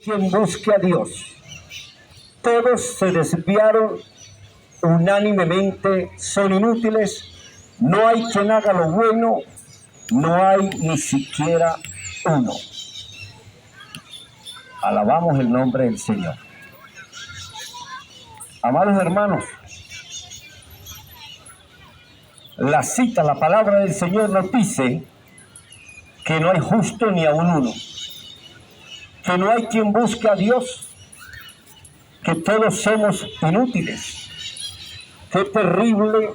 quien busque a Dios. Todos se desviaron unánimemente, son inútiles, no hay quien haga lo bueno, no hay ni siquiera uno. Alabamos el nombre del Señor. Amados hermanos, la cita, la palabra del Señor nos dice que no hay justo ni aun uno, que no hay quien busque a Dios, que todos somos inútiles. Qué terrible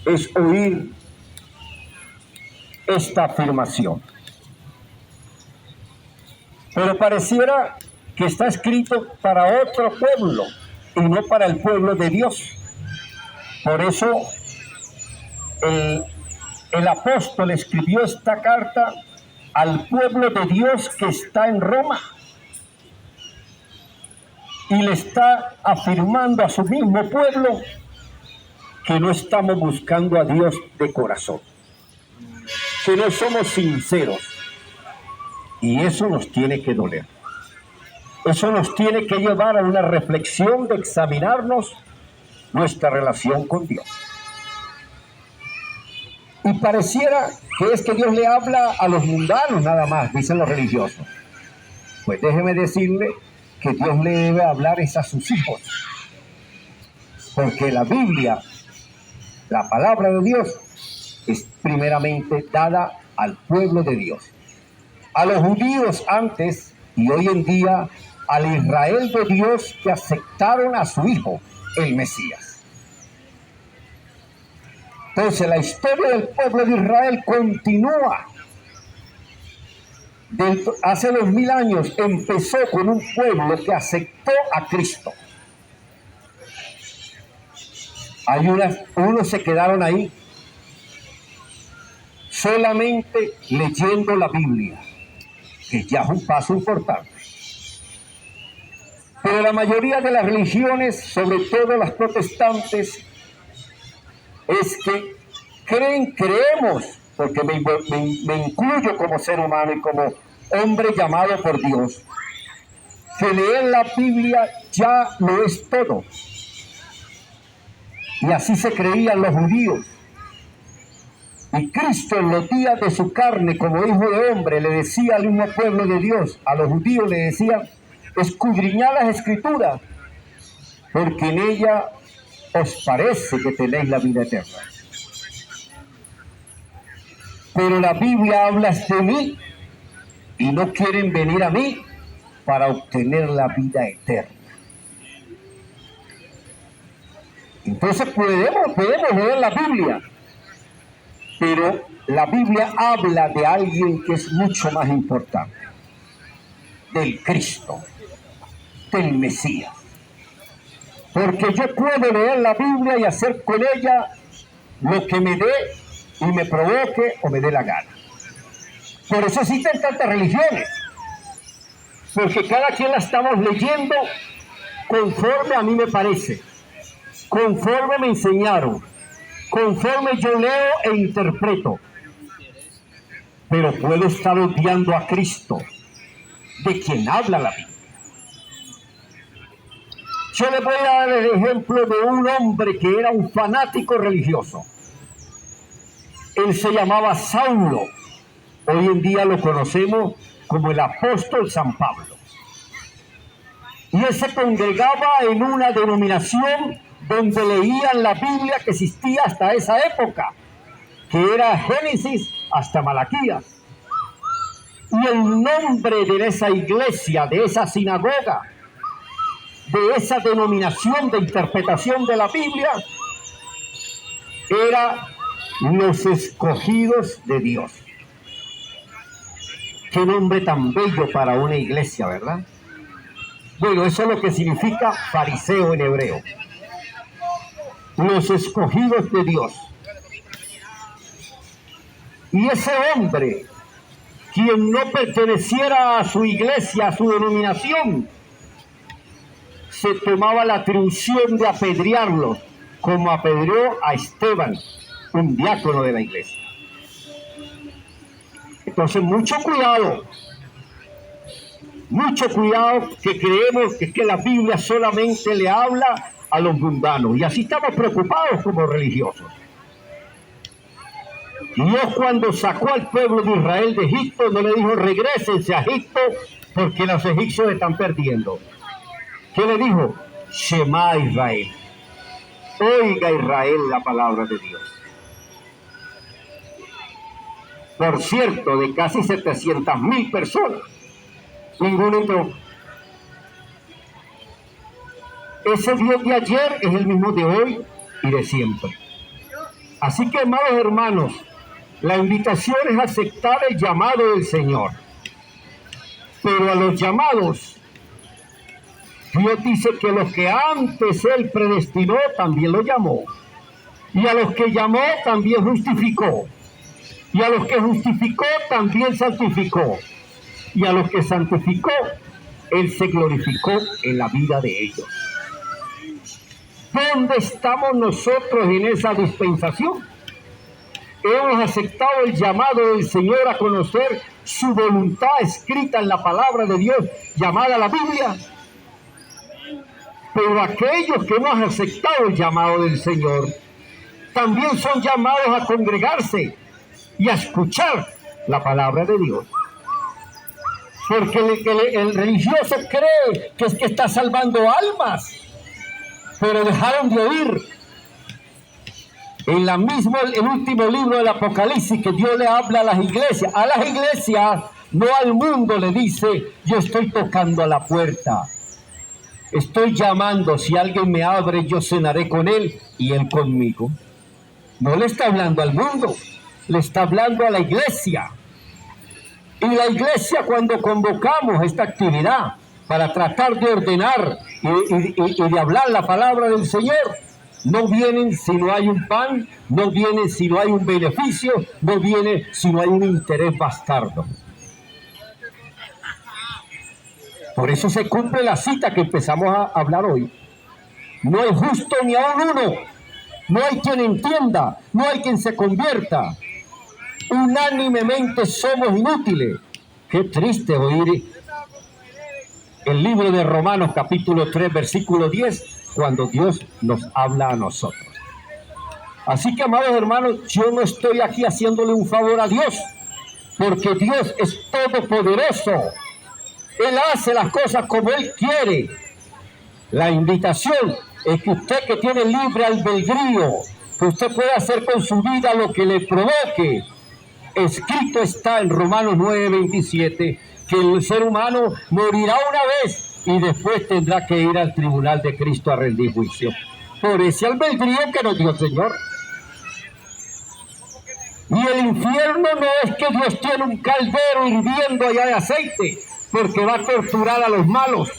es oír esta afirmación. Pero pareciera que está escrito para otro pueblo y no para el pueblo de Dios. Por eso el apóstol escribió esta carta al pueblo de Dios que está en Roma y le está afirmando a su mismo pueblo que no estamos buscando a Dios de corazón, que no somos sinceros, y eso nos tiene que doler. Eso nos tiene que llevar a una reflexión de examinarnos nuestra relación con Dios. Y pareciera que es que Dios le habla a los mundanos nada más, dicen los religiosos. Pues déjeme decirle que Dios le debe hablar es a sus hijos. Porque la Biblia, la palabra de Dios, es primeramente dada al pueblo de Dios. A los judíos antes y hoy en día, al Israel de Dios que aceptaron a su Hijo, el Mesías. Entonces la historia del pueblo de Israel continúa. Hace 2000 años empezó con un pueblo que aceptó a Cristo. Unos se quedaron ahí solamente leyendo la Biblia, que ya es un paso importante. Pero la mayoría de las religiones, sobre todo las protestantes, es que creemos, porque me incluyo como ser humano y como hombre llamado por Dios, que leer la Biblia ya no es todo. Y así se creían los judíos. Y Cristo en los días de su carne como hijo de hombre le decía al mismo pueblo de Dios, a los judíos le decía: escudriñad las escrituras, porque en ella os parece que tenéis la vida eterna. Pero la Biblia habla de mí y no quieren venir a mí para obtener la vida eterna. Entonces podemos leer la Biblia, pero la Biblia habla de alguien que es mucho más importante, del Cristo, del Mesías. Porque yo puedo leer la Biblia y hacer con ella lo que me dé y me provoque o me dé la gana. Por eso existen tantas religiones, porque cada quien la estamos leyendo conforme a mí me parece, conforme me enseñaron, conforme yo leo e interpreto. Pero puedo estar odiando a Cristo, de quien habla la Biblia. Yo les voy a dar el ejemplo de un hombre que era un fanático religioso. Él se llamaba Saulo. Hoy en día lo conocemos como el apóstol San Pablo. Y él se congregaba en una denominación donde leían la Biblia que existía hasta esa época, que era Génesis hasta Malaquías. Y el nombre de esa iglesia, de esa sinagoga, de esa denominación de interpretación de la Biblia, era los escogidos de Dios. Qué nombre tan bello para una iglesia, ¿verdad? Bueno, eso es lo que significa fariseo en hebreo. Los escogidos de Dios. Y ese hombre, quien no perteneciera a su iglesia, a su denominación, se tomaba la atribución de apedrearlo, como apedreó a Esteban, un diácono de la iglesia. Entonces, mucho cuidado. Mucho cuidado que creemos que la Biblia solamente le habla a los mundanos y así estamos preocupados como religiosos. Dios cuando sacó al pueblo de Israel de Egipto no le dijo regrésense a Egipto porque los egipcios están perdiendo. ¿Qué le dijo? Shema Israel. Oiga Israel la palabra de Dios. Por cierto, de casi 700.000 personas, ninguno entró. Ese Dios de ayer es el mismo de hoy y de siempre. Así que, amados hermanos, la invitación es aceptar el llamado del Señor. Pero a los llamados, Dios dice que los que antes Él predestinó, también lo llamó. Y a los que llamó, también justificó. Y a los que justificó, también santificó. Y a los que santificó, Él se glorificó en la vida de ellos. ¿Dónde estamos nosotros en esa dispensación? Hemos aceptado el llamado del Señor a conocer su voluntad escrita en la palabra de Dios, llamada la Biblia. Pero aquellos que no han aceptado el llamado del Señor, también son llamados a congregarse y a escuchar la palabra de Dios. Porque el religioso cree que es que está salvando almas, pero dejaron de oír. En el último libro del Apocalipsis, que Dios le habla a las iglesias, no al mundo, le dice: yo estoy tocando a la puerta, estoy llamando, si alguien me abre, yo cenaré con él y él conmigo. No le está hablando al mundo, le está hablando a la iglesia. Y la iglesia, cuando convocamos esta actividad para tratar de ordenar y de hablar la palabra del Señor, no vienen si no hay un pan, no vienen si no hay un beneficio, no vienen si no hay un interés bastardo. Por eso se cumple la cita que empezamos a hablar hoy. No hay justo ni aun uno, no hay quien entienda, no hay quien se convierta. Unánimemente somos inútiles. Qué triste oír el libro de Romanos capítulo 3 versículo 10 cuando Dios nos habla a nosotros. Así que, amados hermanos, yo no estoy aquí haciéndole un favor a Dios, porque Dios es todopoderoso. Él hace las cosas como Él quiere. La invitación es que usted, que tiene libre albedrío, que usted pueda hacer con su vida lo que le provoque. Escrito está en Romanos 9:27 que el ser humano morirá una vez y después tendrá que ir al tribunal de Cristo a rendir juicio. Por ese albedrío que nos dio el Señor. Y el infierno no es que Dios tiene un caldero hirviendo allá de aceite, porque va a torturar a los malos.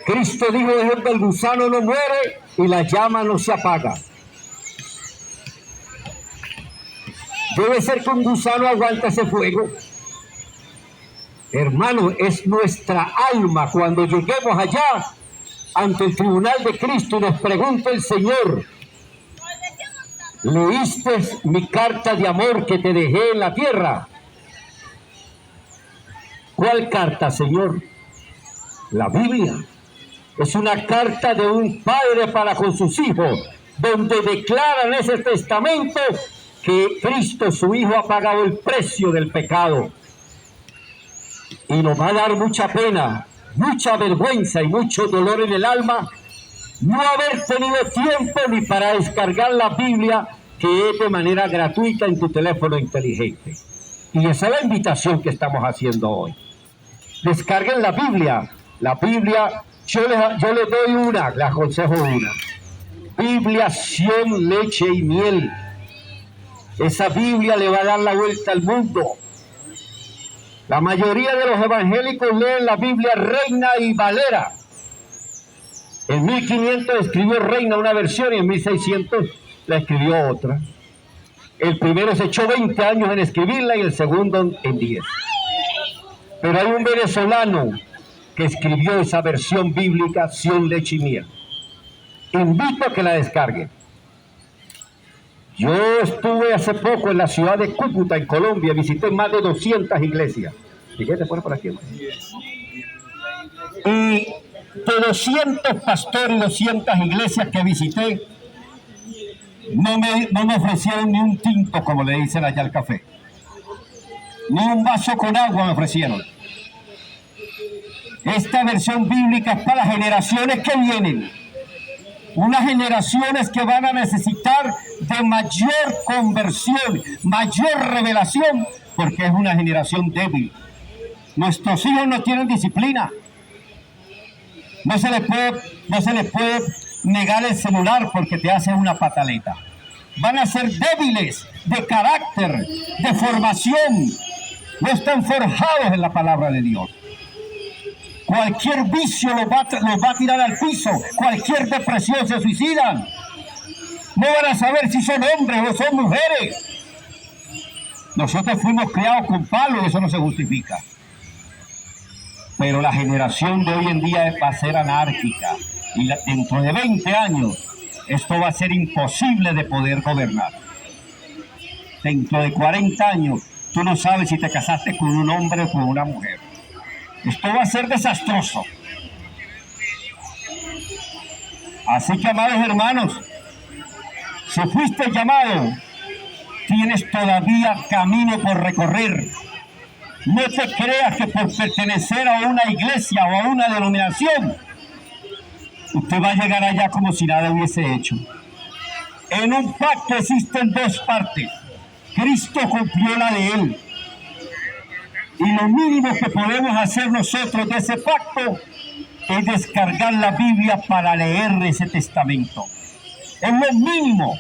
Cristo dijo: el gusano no muere y la llama no se apaga. Debe ser que un gusano aguanta ese fuego. Hermano, es nuestra alma. Cuando lleguemos allá ante el tribunal de Cristo y nos pregunta el Señor: ¿leíste mi carta de amor que te dejé en la tierra? ¿Cuál carta, Señor? La Biblia. Es una carta de un padre para con sus hijos, donde declara en ese testamento que Cristo, su Hijo, ha pagado el precio del pecado. Y nos va a dar mucha pena, mucha vergüenza y mucho dolor en el alma no haber tenido tiempo ni para descargar la Biblia, que es de manera gratuita en tu teléfono inteligente. Y esa es la invitación que estamos haciendo hoy. Descarguen la Biblia. La Biblia, yo les doy una, les aconsejo una. Biblia, Sion, leche y miel. Esa Biblia le va a dar la vuelta al mundo. La mayoría de los evangélicos leen la Biblia Reina y Valera. En 1500 escribió Reina una versión y en 1600 la escribió otra. El primero se echó 20 años en escribirla y el segundo en 10. Pero hay un venezolano que escribió esa versión bíblica, Sion, leche y miel. Invito a que la descarguen. Yo estuve hace poco en la ciudad de Cúcuta, en Colombia, visité más de 200 iglesias. Fíjate, pone por aquí. Y de 200 pastores y 200 iglesias que visité, no me ofrecieron ni un tinto, como le dicen allá al café. Ni un vaso con agua me ofrecieron. Esta versión bíblica es para las generaciones que vienen. Unas generaciones que van a necesitar de mayor conversión, mayor revelación, porque es una generación débil. Nuestros hijos no tienen disciplina. No se les puede negar el celular porque te hace una pataleta. Van a ser débiles de carácter, de formación. No están forjados en la palabra de Dios. Cualquier vicio los va a tirar al piso. Cualquier depresión se suicidan. No van a saber si son hombres o son mujeres. Nosotros fuimos criados con palos y eso no se justifica. Pero la generación de hoy en día va a ser anárquica. Y dentro de 20 años, esto va a ser imposible de poder gobernar. Dentro de 40 años, tú no sabes si te casaste con un hombre o con una mujer. Esto va a ser desastroso. Así que, amados hermanos, si fuiste llamado, tienes todavía camino por recorrer. No te creas que por pertenecer a una iglesia o a una denominación, usted va a llegar allá como si nada hubiese hecho. En un pacto existen dos partes. Cristo cumplió la de él. Y lo mínimo que podemos hacer nosotros de ese pacto es descargar la Biblia para leer ese testamento. Es lo mínimo.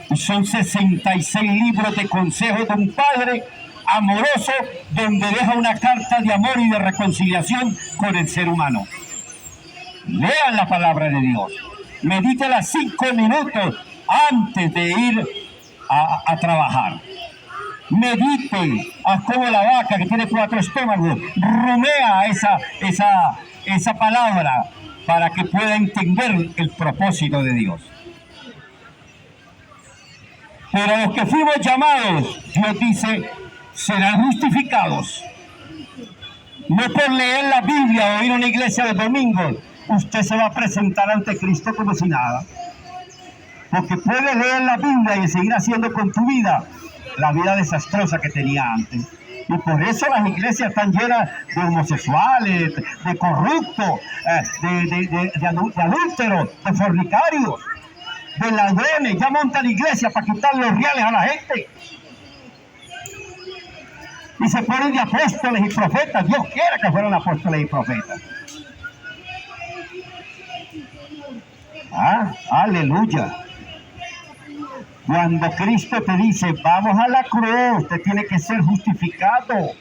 Y son 66 libros de consejos de un padre amoroso, donde deja una carta de amor y de reconciliación con el ser humano. Lean la palabra de Dios. Medítela 5 minutos antes de ir a trabajar. Medite, haz como la vaca que tiene 4 estómagos. Rumea esa palabra para que pueda entender el propósito de Dios. Pero los que fuimos llamados, Dios dice, serán justificados. No por leer la Biblia o ir a una iglesia de domingo, usted se va a presentar ante Cristo como si nada. Porque puede leer la Biblia y seguir haciendo con tu vida la vida desastrosa que tenía antes. Y por eso las iglesias están llenas de homosexuales, de corruptos, de adúlteros, de fornicarios, de ladrones. Ya montan iglesias para quitar los reales a la gente. Y se ponen de apóstoles y profetas. Dios quiera que fueran apóstoles y profetas. Aleluya. Cuando Cristo te dice, vamos a la cruz, usted tiene que ser justificado.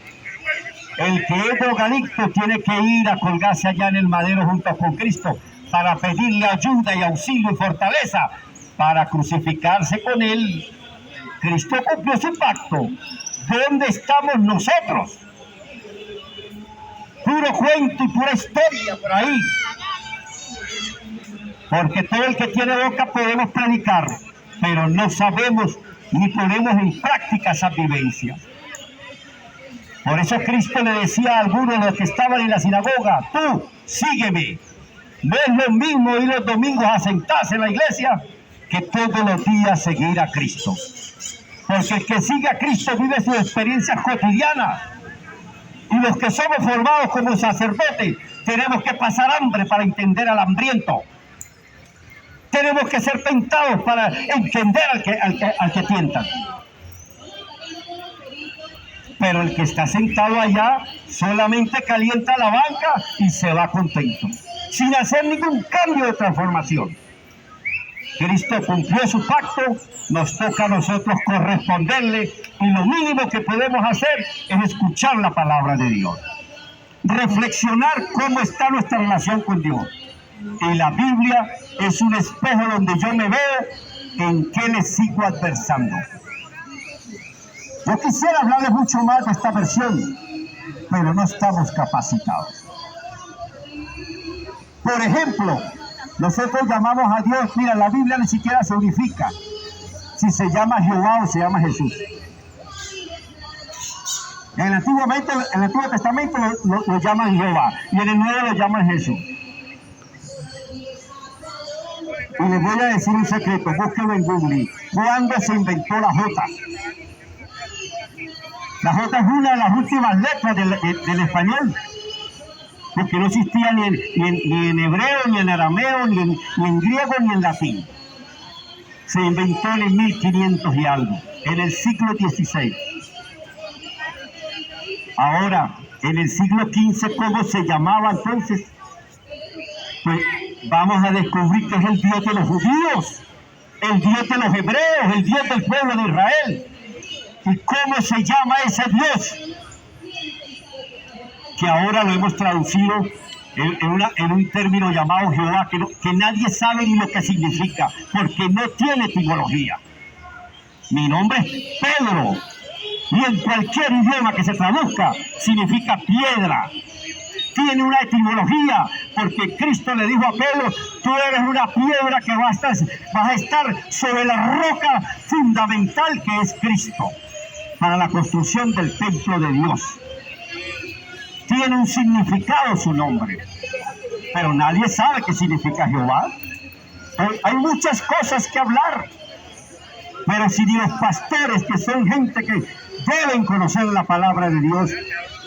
El que es drogadicto tiene que ir a colgarse allá en el madero junto con Cristo para pedirle ayuda y auxilio y fortaleza para crucificarse con él. Cristo cumplió su pacto. ¿Dónde estamos nosotros? Puro cuento y pura historia por ahí. Porque todo el que tiene boca podemos predicar, pero no sabemos ni ponemos en práctica esa vivencia. Por eso Cristo le decía a algunos de los que estaban en la sinagoga, tú, sígueme. No es lo mismo ir los domingos a sentarse en la iglesia que todos los días seguir a Cristo. Porque el que sigue a Cristo vive sus experiencias cotidianas. Y los que somos formados como sacerdotes tenemos que pasar hambre para entender al hambriento. Tenemos que ser tentados para entender al que tientan. Pero el que está sentado allá solamente calienta la banca y se va contento, sin hacer ningún cambio de transformación. Cristo cumplió su pacto, nos toca a nosotros corresponderle y lo mínimo que podemos hacer es escuchar la palabra de Dios. Reflexionar cómo está nuestra relación con Dios. Y la Biblia es un espejo donde yo me veo en qué le sigo adversando. Yo quisiera hablarles mucho más de esta versión, pero no estamos capacitados. Por ejemplo, nosotros llamamos a Dios, mira, la Biblia ni siquiera se unifica si se llama Jehová o se llama Jesús. En el Antiguo Testamento lo llaman Jehová y en el Nuevo lo llaman Jesús. Y les voy a decir un secreto, búsquenlo en Google. ¿Cuándo se inventó la J? La J es una de las últimas letras del español, porque no existía ni en hebreo, ni en arameo, ni en griego, ni en latín. Se inventó en el 1500 y algo, en el siglo XVI. Ahora, en el siglo XV, ¿cómo se llamaba entonces? Pues vamos a descubrir que es el Dios de los judíos, el Dios de los hebreos, el Dios del pueblo de Israel. ¿Y cómo se llama ese Dios? Que ahora lo hemos traducido en un término llamado Jehová, que nadie sabe ni lo que significa, porque no tiene etimología. Mi nombre es Pedro, y en cualquier idioma que se traduzca, significa piedra. Tiene una etimología, porque Cristo le dijo a Pedro: tú eres una piedra que vas a estar sobre la roca fundamental que es Cristo, para la construcción del templo de Dios. Tiene un significado su nombre, pero nadie sabe qué significa Jehová. Hay muchas cosas que hablar, pero si ni los pastores, que son gente que deben conocer la palabra de Dios,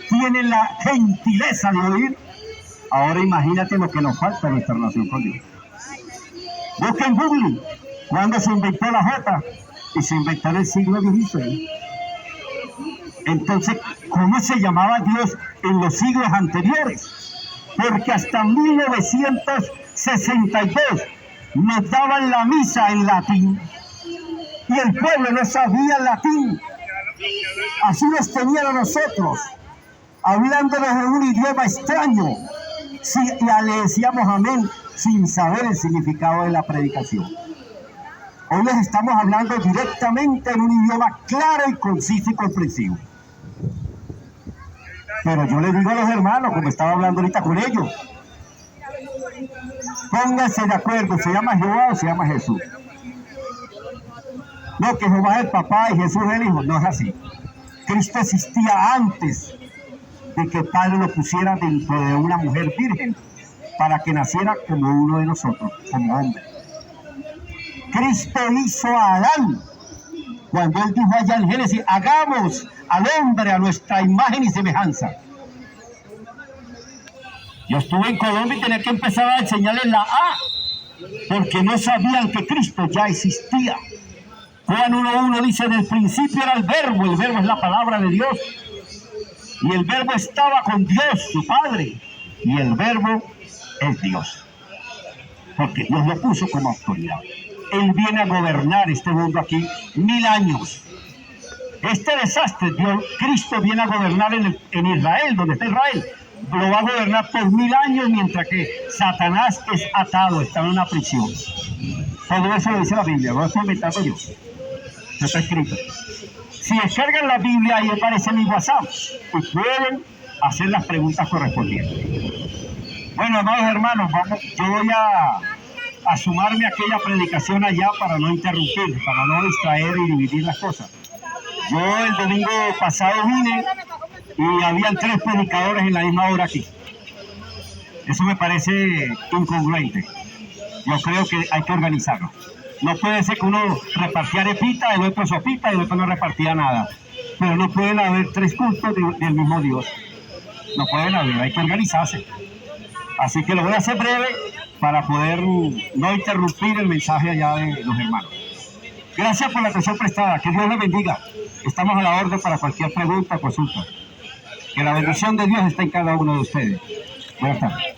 tienen la gentileza de oír, ahora imagínate lo que nos falta en nuestra relación con Dios. Busquen en Google cuándo se inventó la J, y se inventó en el siglo XVI. Entonces, ¿cómo se llamaba Dios en los siglos anteriores? Porque hasta 1962 nos daban la misa en latín y el pueblo no sabía latín. Así nos tenían a nosotros, hablándonos en un idioma extraño. Ya le decíamos amén sin saber el significado de la predicación. Hoy les estamos hablando directamente en un idioma claro y conciso y comprensivo. Pero yo les digo a los hermanos, como estaba hablando ahorita con ellos, pónganse de acuerdo, ¿se llama Jehová o se llama Jesús? No, que Jehová es el papá y Jesús es el hijo. No es así. Cristo existía antes de que el Padre lo pusiera dentro de una mujer virgen para que naciera como uno de nosotros, como hombre. Cristo hizo a Adán cuando él dijo allá en Génesis: hagamos al hombre a nuestra imagen y semejanza. Yo estuve en Colombia y tenía que empezar a enseñarles la A, porque no sabían que Cristo ya existía. Juan 1:1 dice: en el principio era el verbo es la palabra de Dios, y el verbo estaba con Dios, su Padre, y el verbo es Dios, porque Dios lo puso como autoridad. Él viene a gobernar este mundo aquí 1000 años. Este desastre, Cristo viene a gobernar en Israel, donde está Israel. Lo va a gobernar por 1000 años, mientras que Satanás es atado, está en una prisión. Todo eso lo dice la Biblia, no lo estoy inventando yo. No está escrito. Si descargan la Biblia, ahí aparece mi WhatsApp y pueden hacer las preguntas correspondientes. Bueno, amados hermanos, yo voy a sumarme a aquella predicación allá para no interrumpir, para no distraer y dividir las cosas. Yo el domingo pasado vine y habían 3 predicadores en la misma hora aquí. Eso me parece incongruente. Yo creo que hay que organizarlo. No puede ser que uno repartía arepita, el otro sopita y el otro no repartía nada. Pero no pueden haber 3 cultos del mismo Dios. No pueden haber, hay que organizarse. Así que lo voy a hacer breve para poder no interrumpir el mensaje allá de los hermanos. Gracias por la atención prestada. Que Dios les bendiga. Estamos a la orden para cualquier pregunta o consulta. Que la bendición de Dios esté en cada uno de ustedes. Buenas tardes.